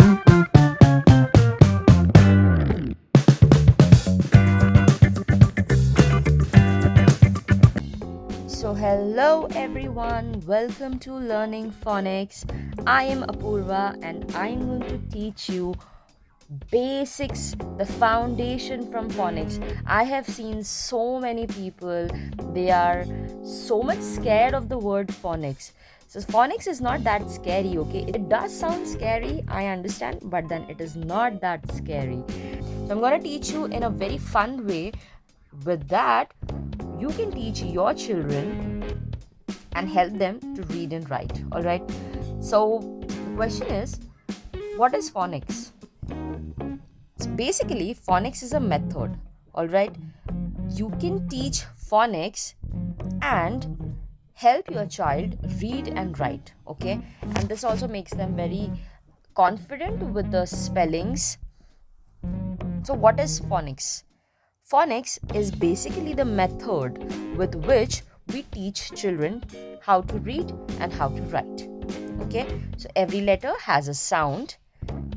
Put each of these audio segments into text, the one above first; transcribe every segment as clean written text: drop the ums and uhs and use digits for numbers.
So, hello everyone, welcome to Learning Phonics. I am Apurva and I'm going to teach you basics, the foundation from phonics. I have seen so many people, they are so much scared of the word phonics. So, phonics is not that scary, okay? It does sound scary, I understand, but then it is not that scary. So, I'm going to teach you in a very fun way. With that, you can teach your children and help them to read and write. All right. So, the question is, what is phonics? So basically, phonics is a method. All right. You can teach phonics and help your child read and write. Okay. And this also makes them very confident with the spellings. So, what is phonics? Phonics is basically the method with which we teach children how to read and how to write. Okay, so every letter has a sound,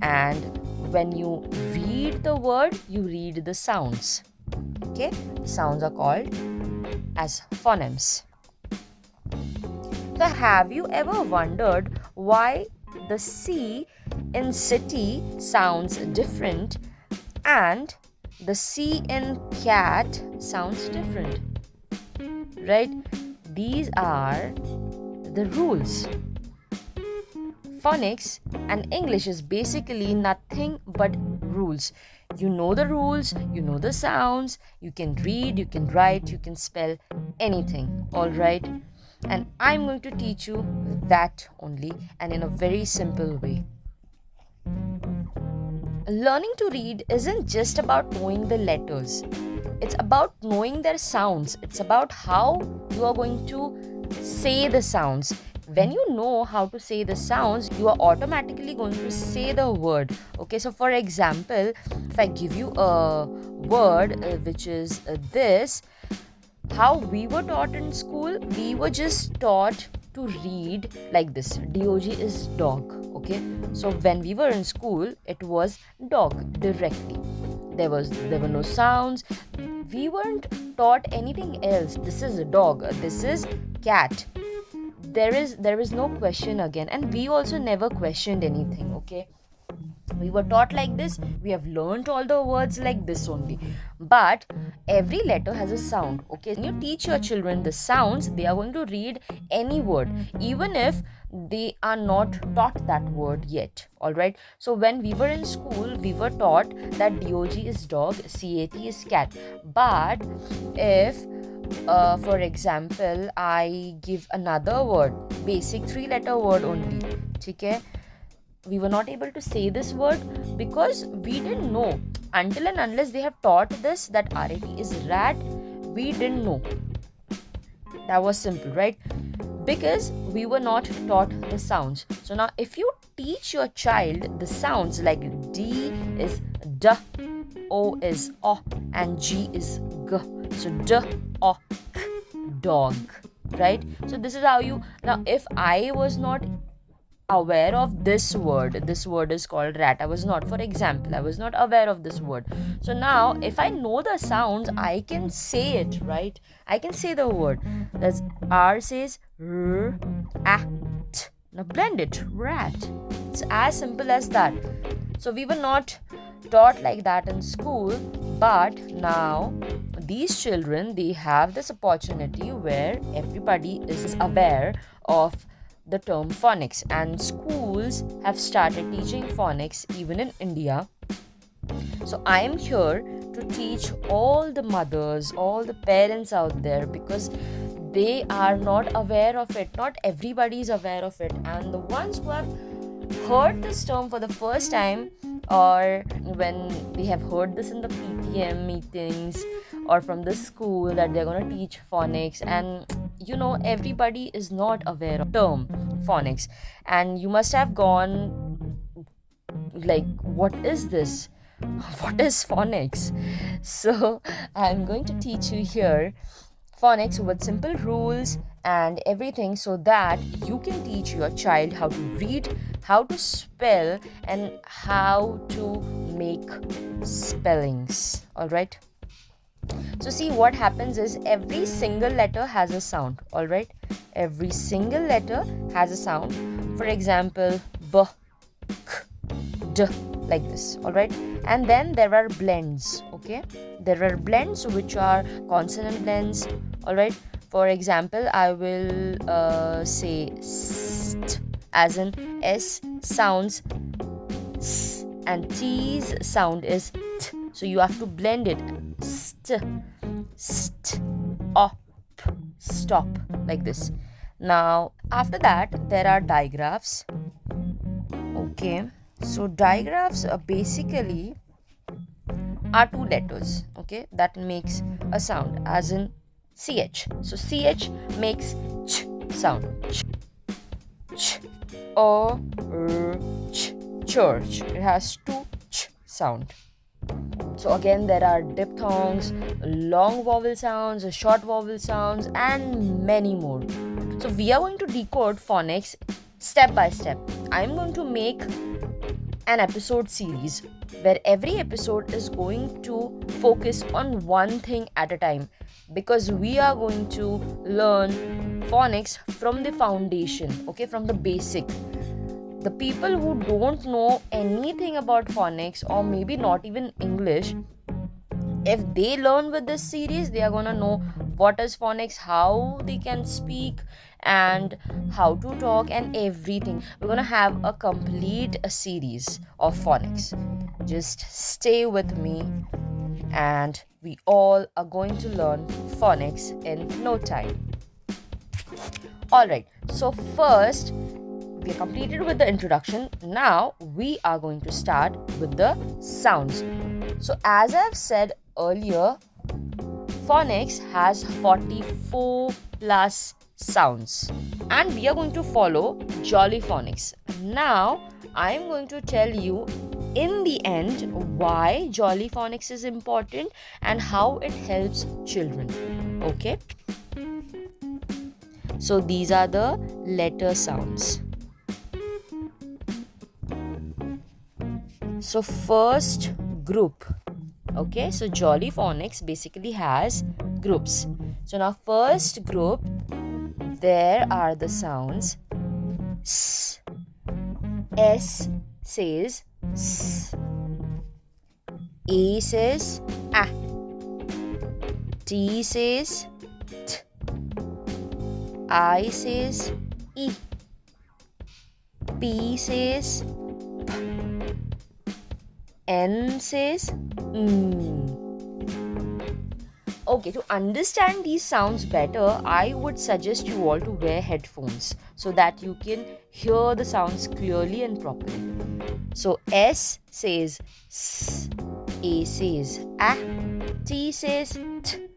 and when you read the word, you read the sounds. Okay, sounds are called as phonemes. So, have you ever wondered why the C in city sounds different and the C in cat sounds different? Right? These are the rules. Phonics and English is basically nothing but rules. You know the rules, you know the sounds, you can read, you can write, you can spell anything, alright? And I'm going to teach you that only and in a very simple way. Learning to read isn't just about knowing the letters, it's about knowing their sounds. It's about how you are going to say the sounds. When you know how to say the sounds, you are automatically going to say the word. Okay, so for example, if I give you a word which is this, how we were taught in school, we were just taught to read like this. Dog is dog. Okay, so when we were in school, it was dog directly. There were no sounds. We weren't taught anything else. This is a dog. This is cat. There is no question again, and we also never questioned anything. Okay, we were taught like this. We have learned all the words like this only, but every letter has a sound. Okay, when you teach your children the sounds, they are going to read any word, even if they are not taught that word yet. All right, so when we were in school, we were taught that dog is dog, cat is cat. But if for example, I give another word, basic 3-letter word only, okay, we were not able to say this word because we didn't know. Until and unless they have taught this that rat is rat, we didn't know. That was simple, right? Because we were not taught the sounds. So now if you teach your child the sounds like D is D, O is O, and G is G. So D, O, K, dog, right? So this is how you, now if I was not aware of this word is called rat, I was not, for example, I was not aware of this word. So now if I know the sounds, I can say it, right? I can say the word. That's R says R, at. Now blend it, rat. It's as simple as that. So we were not taught like that in school, but now these children, they have this opportunity where everybody is aware of the term phonics, and schools have started teaching phonics even in India. So I am here to teach all the mothers, all the parents out there, because they are not aware of it. Not everybody is aware of it, and the ones who have heard this term for the first time, or when they have heard this in the PTM meetings or from the school that they're going to teach phonics, and everybody is not aware of term phonics, and you must have gone like, what is this? What is phonics? So I'm going to teach you here phonics with simple rules and everything, so that you can teach your child how to read, how to spell, and how to make spellings. All right. So see, what happens is every single letter has a sound. All right. Every single letter has a sound. For example, b, k, d, like this. All right. And then there are blends. Okay. There are blends which are consonant blends. All right. For example, I will say st, as in S sounds s, and T's sound is t. So you have to blend it. St, st, op, stop, like this. Now, after that, there are digraphs. Okay. So digraphs are basically are two letters, okay, that makes a sound, as in ch. So ch makes ch sound. Ch, ch, or ch, church. It has two ch sound. So again, there are diphthongs, long vowel sounds, short vowel sounds, and many more. So we are going to decode phonics step by step. I'm going to make an episode series where every episode is going to focus on one thing at a time, because we are going to learn phonics from the foundation, okay, from the basic. The people who don't know anything about phonics, or maybe not even English, if they learn with this series, they are gonna know what is phonics, how they can speak, and how to talk, and everything. We're gonna have a complete series of phonics. Just stay with me, and we all are going to learn phonics in no time. Alright, so first we are completed with the introduction. Now we are going to start with the sounds. So as I've said earlier, phonics has 44 plus sounds, and we are going to follow jolly phonics. Now I am going to tell you in the end why jolly phonics is important and how it helps children. Okay, so these are the letter sounds. So first group. Okay, so jolly phonics basically has groups. So now first group, there are the sounds s. S says s. A says a. T says t. I says e. P says p. N says Okay, to understand these sounds better, I would suggest you all to wear headphones so that you can hear the sounds clearly and properly. So S says S, A says A, T says T,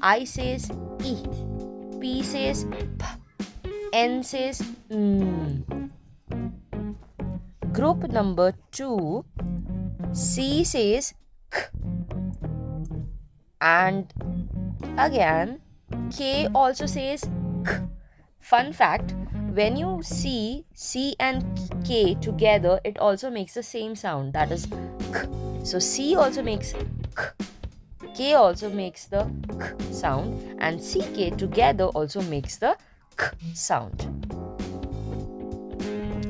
I says E, P says P, N says Group number 2, C says K, and again K also says K. Fun fact, when you see C and K together, it also makes the same sound, that is K. So C also makes K, K also makes the K sound, and CK together also makes the K sound.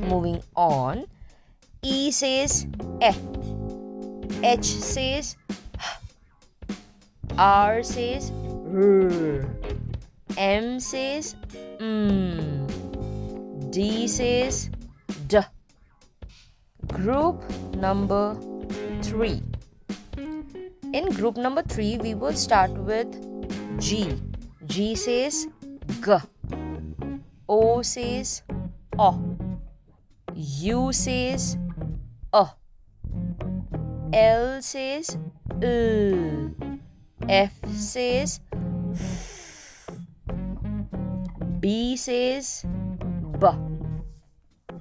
Moving on, E says E, H says H, R says R, M says D says D. Group number 3. In group number 3, we will start with G. G says G, O says O, U says A, L says L, F says F, B says B.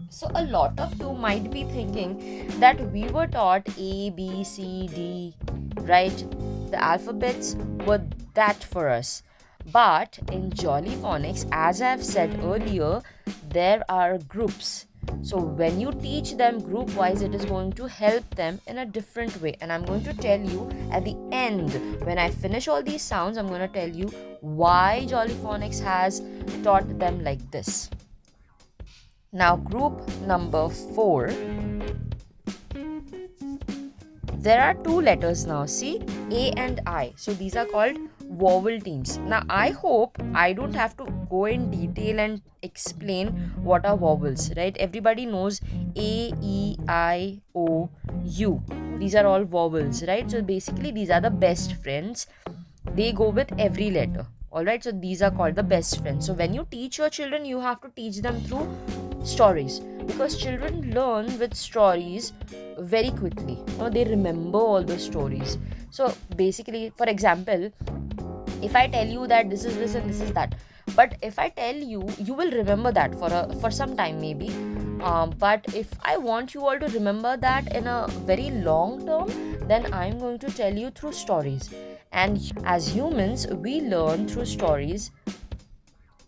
So a lot of you might be thinking that we were taught A, B, C, D, right? The alphabets were that for us. But in Jolly Phonics, as I've said earlier, there are groups. So when you teach them group wise, it is going to help them in a different way. And I'm going to tell you at the end, when I finish all these sounds, I'm going to tell you why Jolly Phonics has taught them like this. Now, group number 4. There are 2 letters now, see, A and I. So these are called vowel teams. Now I hope I don't have to go in detail and explain what are vowels, right? Everybody knows A, E, I, O, U. These are all vowels, right? So basically these are the best friends. They go with every letter. Alright, so these are called the best friends. So when you teach your children, you have to teach them through stories, because children learn with stories very quickly. They remember all the stories. So basically, for example, if I tell you that this is this and this is that, but if I tell you, you will remember that for some time maybe. But if I want you all to remember that in a very long term, then I'm going to tell you through stories. And as humans, we learn through stories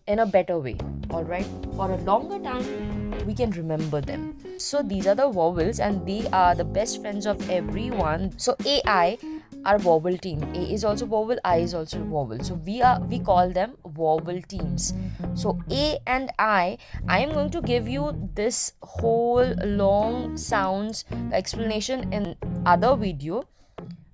in a better way. All right, for a longer time we can remember them. So these are the vowels, and they are the best friends of everyone. So AI are vowel team. A is also vowel, I is also vowel. So we call them vowel teams. So A and I am going to give you this whole long sounds explanation in other video,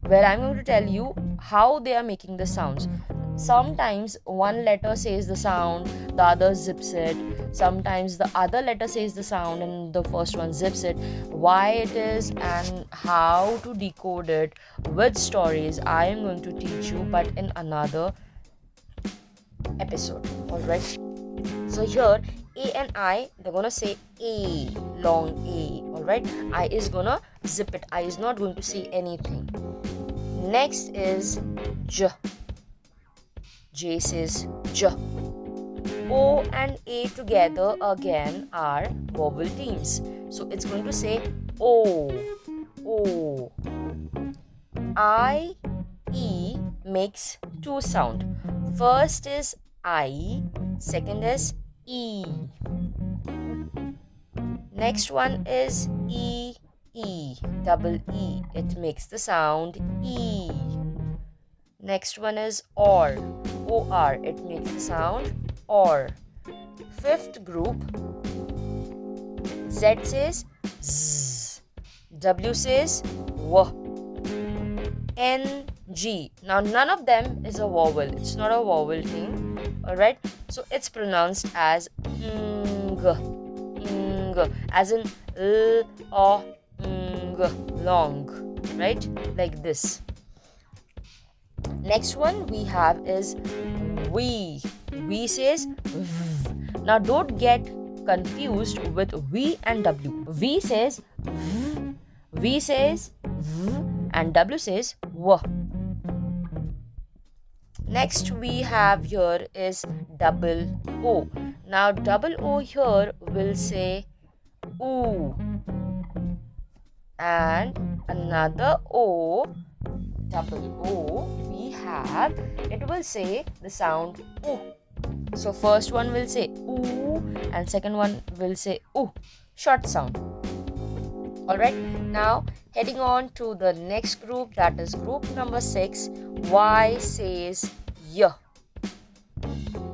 where I'm going to tell you how they are making the sounds. Sometimes one letter says the sound, the other zips it. Sometimes the other letter says the sound and the first one zips it. Why it is and how to decode it with stories, I am going to teach you, but in another episode. Alright. So here, A and I, they're gonna say A, long A. Alright. I is gonna zip it. I is not going to say anything. Next is J. J says J. O and A together again are vowel teams. So it's going to say O. O. I, E makes 2 sound. First is I, second is E. Next one is E, E, double E. It makes the sound E. Next one is OR, O-R. It makes the sound OR. Fifth group, Z says Z, W says W, N, G. Now none of them is a vowel. It's not a vowel thing. Alright, so it's pronounced as ng, ng, as in l, o, ng, long, right? Like this. Next one we have is V. V says V. Now don't get confused with V and W. V says V, V says V, and W says W. Next we have here is double O. Now double O here will say oo. And another O, double O, we have, it will say the sound oo. So first one will say oo and second one will say oo. Short sound. Alright, now heading on to the next group, that is group number 6. Y says Y.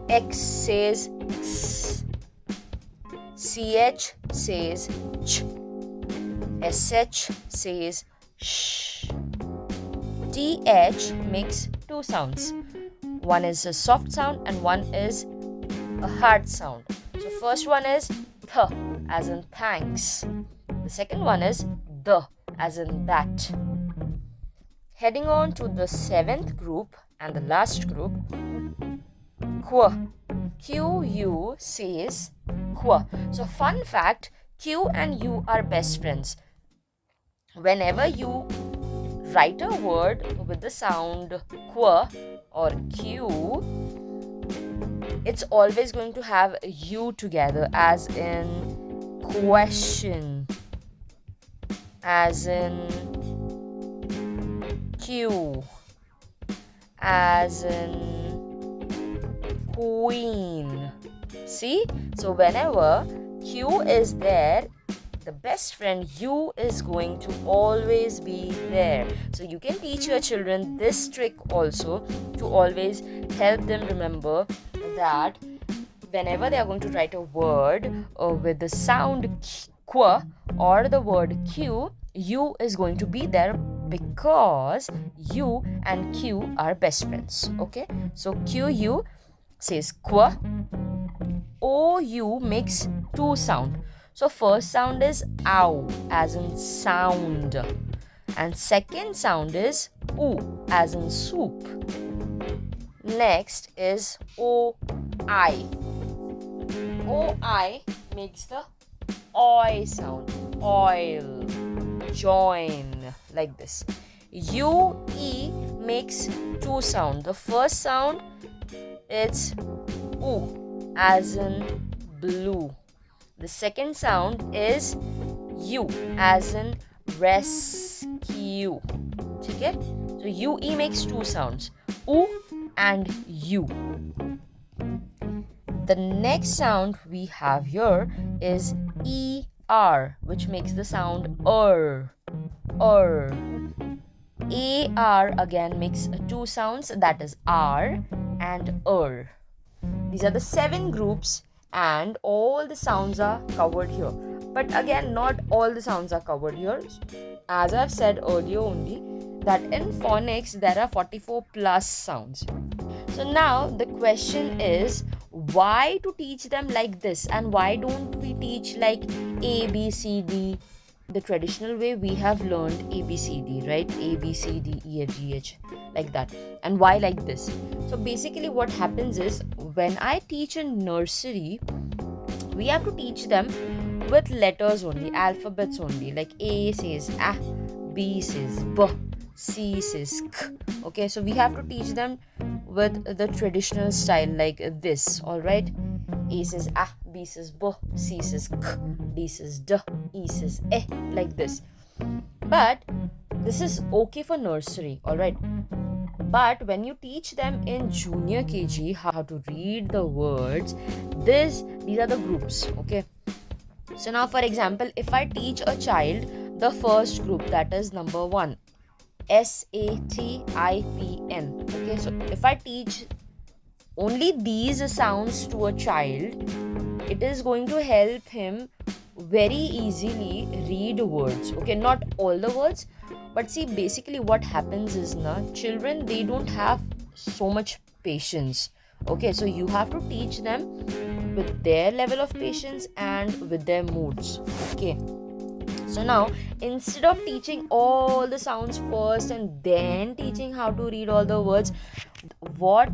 X says X. CH says Ch. SH says sh. TH makes 2 sounds. One is a soft sound and one is a hard sound. So first one is th, as in thanks. The second one is the, as in that. Heading on to the 7th group and the last group, Q. QU says Q. So fun fact, Q and U are best friends. Whenever you write a word with the sound Q or Q, it's always going to have U together, as in question, as in Q, as in queen. See? So whenever Q is there, the best friend U is going to always be there. So you can teach your children this trick also, to always help them remember that whenever they are going to write a word with the sound Q or the word Q, U is going to be there, because U and Q are best friends. Okay, so QU says Q. OU makes two sound. So first sound is ow, as in sound, and second sound is oo, as in soup. Next is OI. OI makes the oi sound, oil, join, like this. UE makes two sound. The first sound, it's oo, as in blue. The second sound is U, as in rescue. Okay? So UE makes two sounds, U and U. The next sound we have here is ER, which makes the sound AR. AR again makes two sounds, that is R and These are the 7 groups, and all the sounds are covered here. But again, not all the sounds are covered here. As I've said earlier only, that in phonics there are 44 plus sounds. So now the question is, why to teach them like this, and why don't we teach like A, B, C, D, the traditional way we have learned ABCD, right? A, B, C, D, E, F, G, H, like that. And why like this? So basically what happens is, when I teach in nursery, we have to teach them with letters only, alphabets only. Like A says A, B says B, C says K. Okay, so we have to teach them with the traditional style like this, alright? A says A, B says B, C says K, D says D, E says E, like this. But this is okay for nursery, alright? But when you teach them in junior KG how to read the words, these are the groups, okay? So now, for example, if I teach a child the first group, that is number 1, SATIPN. Okay, so if I teach only these sounds to a child, it is going to help him very easily read words. Okay, not all the words, but see, basically what happens is, children, they don't have so much patience. Okay, so you have to teach them with their level of patience and with their moods. Okay, so now, instead of teaching all the sounds first and then teaching how to read all the words, what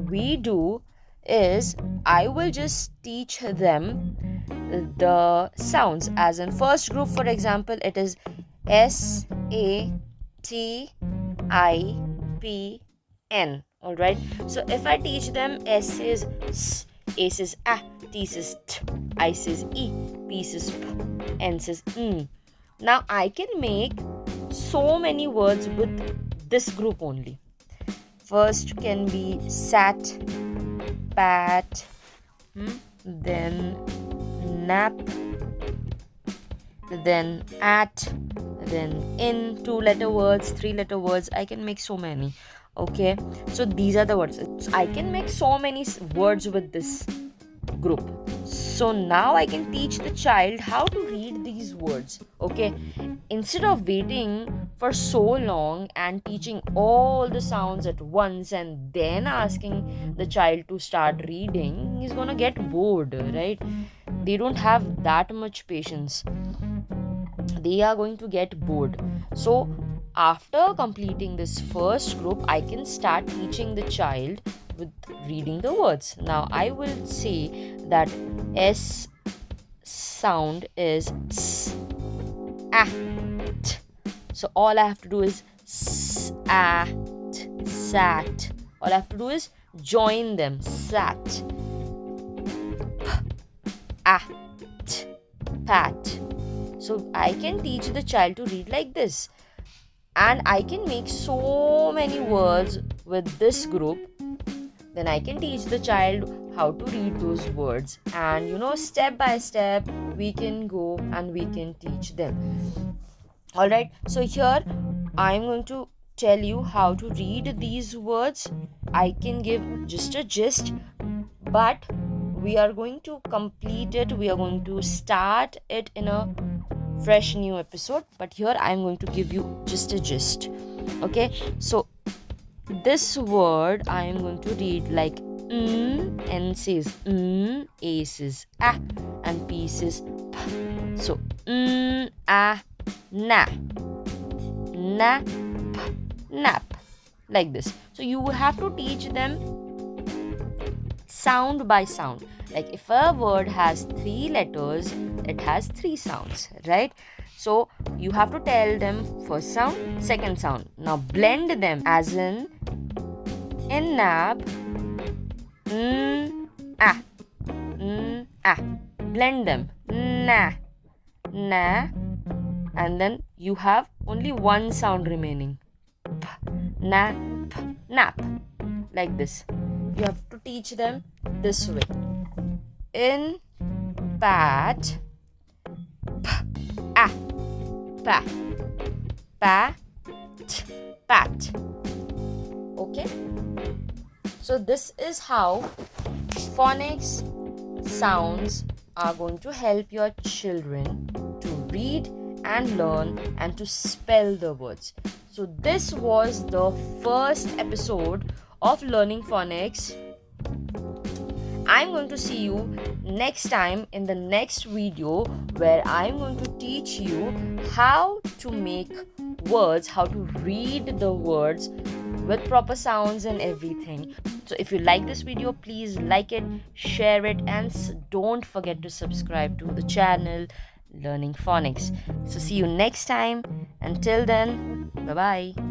we do is, I will just teach them the sounds. As in first group, for example, it is SATIPN. Alright, so if I teach them, S says S, A says A, T says T, I says E, P says P, N says N. Now I can make so many words with this group only. First can be sat, pat, then nap, then at, then in, 2-letter words, 3-letter words. I can make so many. Okay, so these are the words. I can make so many words with this group. So now I can teach the child how to read these words. Okay, instead of waiting for so long and teaching all the sounds at once and then asking the child to start reading, he's gonna get bored, right? They don't have that much patience. They are going to get bored. So after completing this first group, I can start teaching the child with reading the words. Now I will say that S sound is S, A, T. So all I have to do is S, A, T, sat. All I have to do is join them. Sat, P, A, T, pat. So I can teach the child to read like this. And I can make so many words with this group then I can teach the child how to read those words, and step by step we can go and we can teach them. All right, so here I'm going to tell you how to read these words. I can give just a gist, but we are going to complete it, we are going to start it in a fresh new episode, but here I'm going to give you just a gist. Okay, so this word I am going to read like N says A says ah, and P says p. So ah, na, na, p, nap, like this. So you have to teach them sound by sound. Like if a word has 3 letters, it has 3 sounds, right? So you have to tell them first sound, second sound. Now blend them, as in nap, ah, ah. Blend them, na, na, and then you have only one sound remaining, p, na, p, nap, like this. You have to teach them this way. In, pat, p, ah, pa, pa, t, pat. Okay? So this is how phonics sounds are going to help your children to read and learn and to spell the words. So this was the first episode of learning phonics. I'm going to see you next time in the next video, where I'm going to teach you how to make words, how to read the words with proper sounds and everything. So if you like this video, please like it, share it, and don't forget to subscribe to the channel Learning Phonics. So see you next time. Until then, bye bye.